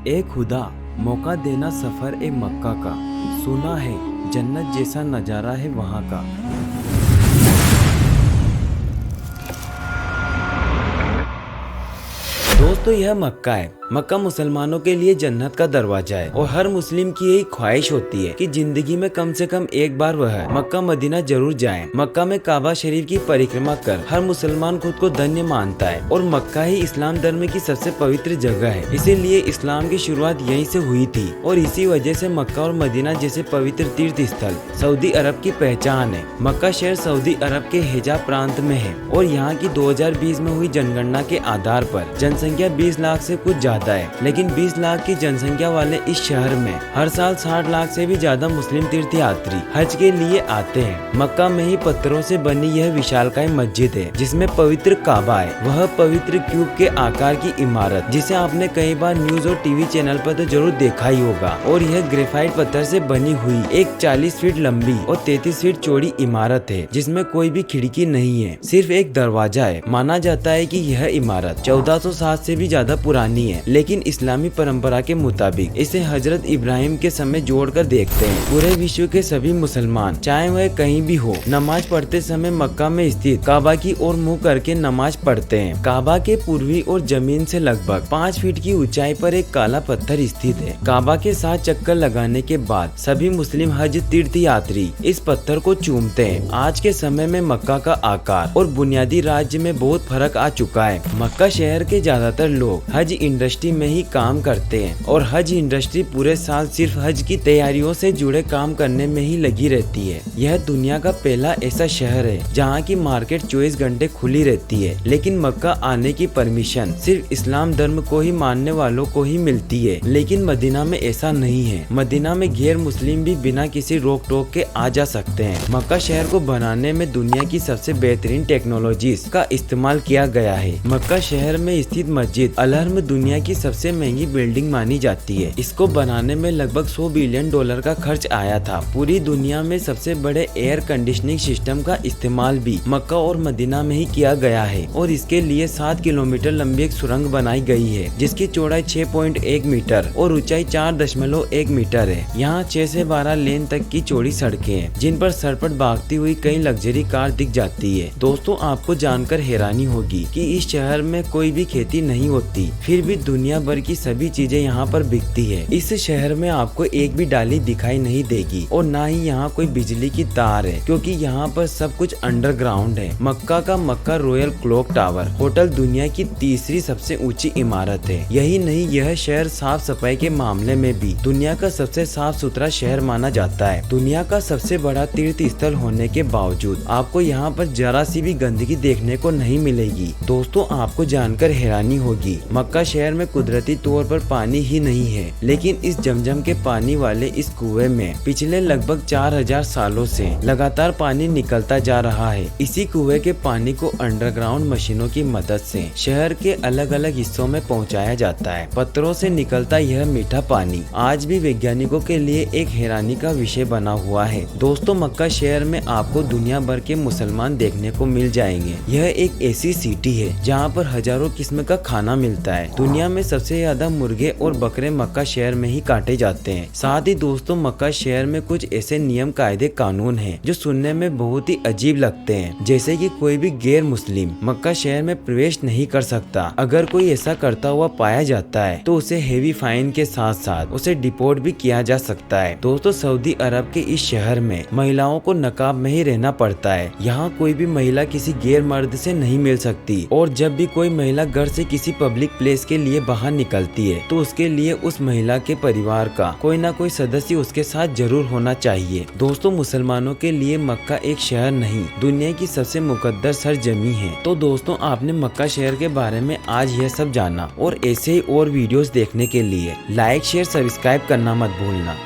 ए खुदा, मौका देना सफर ए मक्का का। सुना है जन्नत जैसा नजारा है वहाँ का। दोस्तों यह मक्का है। मक्का मुसलमानों के लिए जन्नत का दरवाजा है और हर मुस्लिम की यही ख्वाहिश होती है कि जिंदगी में कम से कम एक बार वह मक्का मदीना जरूर जाए। मक्का में काबा शरीफ की परिक्रमा कर हर मुसलमान खुद को धन्य मानता है और मक्का ही इस्लाम धर्म की सबसे पवित्र जगह है। इसीलिए इस्लाम की शुरुआत यहीं से हुई थी और इसी वजह से मक्का और मदीना जैसे पवित्र तीर्थ स्थल सऊदी अरब की पहचान है। मक्का शहर सऊदी अरब के हिजाज प्रांत में है और यहाँ की 2020 में हुई जनगणना के आधार पर जनसंख्या 20 लाख से कुछ ज्यादा है। लेकिन 20 लाख की जनसंख्या वाले इस शहर में हर साल 60 लाख से भी ज्यादा मुस्लिम तीर्थयात्री हज के लिए आते हैं। मक्का में ही पत्थरों से बनी यह विशालकाय मस्जिद है जिसमें पवित्र काबा है, वह पवित्र क्यूब के आकार की इमारत जिसे आपने कई बार न्यूज और टीवी चैनल पर तो जरूर देखा ही होगा। और यह ग्रेफाइट पत्थर से बनी हुई एक 40 फीट लंबी और 33 फीट चौड़ी इमारत है जिसमें कोई भी खिड़की नहीं है, सिर्फ एक दरवाजा है। माना जाता है कि यह इमारत 1407 से भी ज्यादा पुरानी है, लेकिन इस्लामी परंपरा के मुताबिक इसे हजरत इब्राहिम के समय जोड़कर देखते हैं। पूरे विश्व के सभी मुसलमान चाहे वह कहीं भी हो, नमाज पढ़ते समय मक्का में स्थित काबा की ओर मुंह करके नमाज पढ़ते हैं। काबा के पूर्वी और जमीन से लगभग 5 फीट की ऊंचाई पर एक काला पत्थर स्थित है। काबा के 7 चक्कर लगाने के बाद सभी मुस्लिम हज तीर्थयात्री इस पत्थर को चूमते हैं। आज के समय में मक्का का आकार और बुनियादी राज्य में बहुत फर्क आ चुका है। मक्का शहर के ज्यादातर लोग हज इंडस्ट्री में ही काम करते हैं और हज इंडस्ट्री पूरे साल सिर्फ हज की तैयारियों से जुड़े काम करने में ही लगी रहती है। यह दुनिया का पहला ऐसा शहर है जहां की मार्केट 24 घंटे खुली रहती है। लेकिन मक्का आने की परमिशन सिर्फ इस्लाम धर्म को ही मानने वालों को ही मिलती है। लेकिन मदीना में ऐसा नहीं है। मदीना में गैर मुस्लिम भी बिना किसी रोक टोक के आ जा सकते हैं। मक्का शहर को बनाने में दुनिया की सबसे बेहतरीन टेक्नोलॉजीज का इस्तेमाल किया गया है। मक्का शहर में स्थित मस्जिद अल-हरम दुनिया की सबसे महंगी बिल्डिंग मानी जाती है। इसको बनाने में लगभग $100 बिलियन का खर्च आया था। पूरी दुनिया में सबसे बड़े एयर कंडीशनिंग सिस्टम का इस्तेमाल भी मक्का और मदीना में ही किया गया है और इसके लिए 7 किलोमीटर लंबी एक सुरंग बनाई गई है जिसकी चौड़ाई 6.1 मीटर और ऊंचाई 4.1 मीटर है। यहाँ 6 से 12 लेन तक की चौड़ी सड़कें हैं जिन पर सरपट भागती हुई कई लग्जरी कार दिख जाती है। दोस्तों आपको जानकर हैरानी होगी कि इस शहर में कोई भी खेती नहीं होती, फिर भी दुनिया भर की सभी चीजें यहाँ पर बिकती है। इस शहर में आपको एक भी डाली दिखाई नहीं देगी और ना ही यहाँ कोई बिजली की तार है क्योंकि यहाँ पर सब कुछ अंडरग्राउंड है। मक्का का मक्का रॉयल क्लॉक टावर होटल दुनिया की तीसरी सबसे ऊंची इमारत है। यही नहीं, यह शहर साफ सफाई के मामले में भी दुनिया का सबसे साफ सुथरा शहर माना जाता है। दुनिया का सबसे बड़ा तीर्थ स्थल होने के बावजूद आपको यहाँ पर जरा सी भी गंदगी देखने को नहीं मिलेगी। दोस्तों आपको जानकर हैरानी होगी, मक्का शहर में कुदरती तौर पर पानी ही नहीं है, लेकिन इस जमजम के पानी वाले इस कुएं में पिछले लगभग 4000 सालों से लगातार पानी निकलता जा रहा है। इसी कुएं के पानी को अंडरग्राउंड मशीनों की मदद से शहर के अलग अलग हिस्सों में पहुंचाया जाता है। पत्थरों से निकलता यह मीठा पानी आज भी वैज्ञानिकों के लिए एक हैरानी का विषय बना हुआ है। दोस्तों मक्का शहर में आपको दुनिया भर के मुसलमान देखने को मिल जाएंगे। यह एक ऐसी सिटी है जहाँ पर हजारों किस्म का खाना मिलता है। दुनिया में सबसे ज्यादा मुर्गे और बकरे मक्का शहर में ही काटे जाते हैं। साथ ही दोस्तों मक्का शहर में कुछ ऐसे नियम कायदे कानून हैं जो सुनने में बहुत ही अजीब लगते हैं, जैसे कि कोई भी गैर मुस्लिम मक्का शहर में प्रवेश नहीं कर सकता। अगर कोई ऐसा करता हुआ पाया जाता है तो उसे हेवी फाइन के साथ साथ उसे डिपोर्ट भी किया जा सकता है। दोस्तों सऊदी अरब के इस शहर में महिलाओं को नकाब में ही रहना पड़ता है। यहाँ कोई भी महिला किसी गैर मर्द से नहीं मिल सकती और जब भी कोई महिला घर से किसी पब्लिक प्लेस के लिए बाहर निकलती है तो उसके लिए उस महिला के परिवार का कोई ना कोई सदस्य उसके साथ जरूर होना चाहिए। दोस्तों मुसलमानों के लिए मक्का एक शहर नहीं, दुनिया की सबसे मुकद्दस सरजमी है। तो दोस्तों आपने मक्का शहर के बारे में आज यह सब जाना और ऐसे ही और वीडियोस देखने के लिए लाइक शेयर सब्सक्राइब करना मत भूलना।